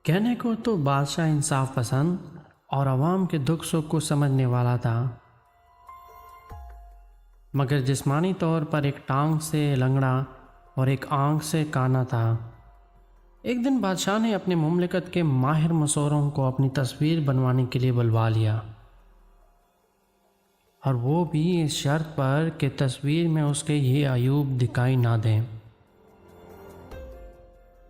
کہنے کو تو بادشاہ انصاف پسند اور عوام کے دکھ سکھ کو سمجھنے والا تھا، مگر جسمانی طور پر ایک ٹانگ سے لنگڑا اور ایک آنکھ سے کانا تھا۔ ایک دن بادشاہ نے اپنے مملکت کے ماہر مصوروں کو اپنی تصویر بنوانے کے لیے بلوا لیا، اور وہ بھی اس شرط پر کہ تصویر میں اس کے یہ عیوب دکھائی نہ دیں۔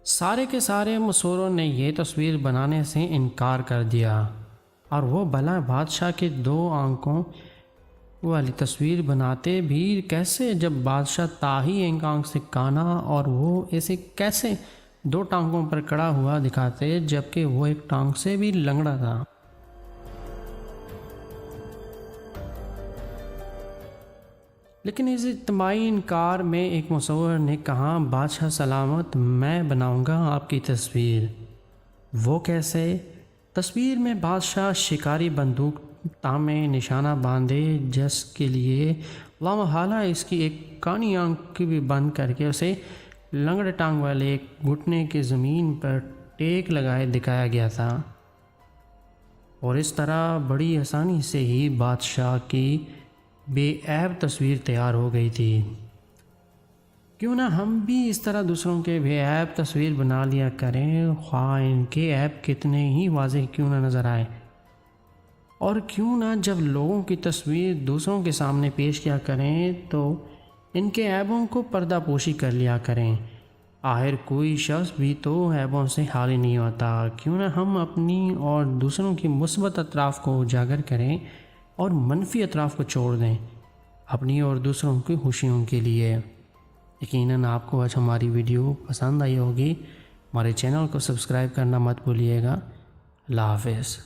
سارے کے سارے مصوروں نے یہ تصویر بنانے سے انکار کر دیا، اور وہ بھلا بادشاہ کے 2 آنکھوں والی تصویر بناتے بھی کیسے جب بادشاہ تاہی ایک آنکھ سے کانا، اور وہ اسے کیسے 2 ٹانگوں پر کڑا ہوا دکھاتے جبکہ وہ ایک ٹانگ سے بھی لنگڑا تھا۔ لیکن اس اجتماعی انکار میں ایک مصور نے کہا، بادشاہ سلامت، میں بناؤں گا آپ کی تصویر۔ وہ کیسے؟ تصویر میں بادشاہ شکاری بندوق تامے نشانہ باندھے، جس کے لیے لامحالہ اس کی ایک کانی آنکھ بھی بند کر کے اسے لنگڑے ٹانگ والے ایک گھٹنے کی زمین پر ٹیک لگائے دکھایا گیا تھا، اور اس طرح بڑی آسانی سے ہی بادشاہ کی بے عیب تصویر تیار ہو گئی تھی۔ کیوں نہ ہم بھی اس طرح دوسروں کے بے عیب تصویر بنا لیا کریں، خواہ ان کے عیب کتنے ہی واضح کیوں نہ نظر آئے، اور کیوں نہ جب لوگوں کی تصویر دوسروں کے سامنے پیش کیا کریں تو ان کے عیبوں کو پردہ پوشی کر لیا کریں۔ آخر کوئی شخص بھی تو عیبوں سے خالی نہیں ہوتا۔ کیوں نہ ہم اپنی اور دوسروں کی مثبت اطراف کو اجاگر کریں اور منفی اطراف کو چھوڑ دیں، اپنی اور دوسروں کی خوشیوں کے لیے۔ یقیناً آپ کو آج ہماری ویڈیو پسند آئی ہوگی۔ ہمارے چینل کو سبسکرائب کرنا مت بھولیے گا۔ اللہ حافظ۔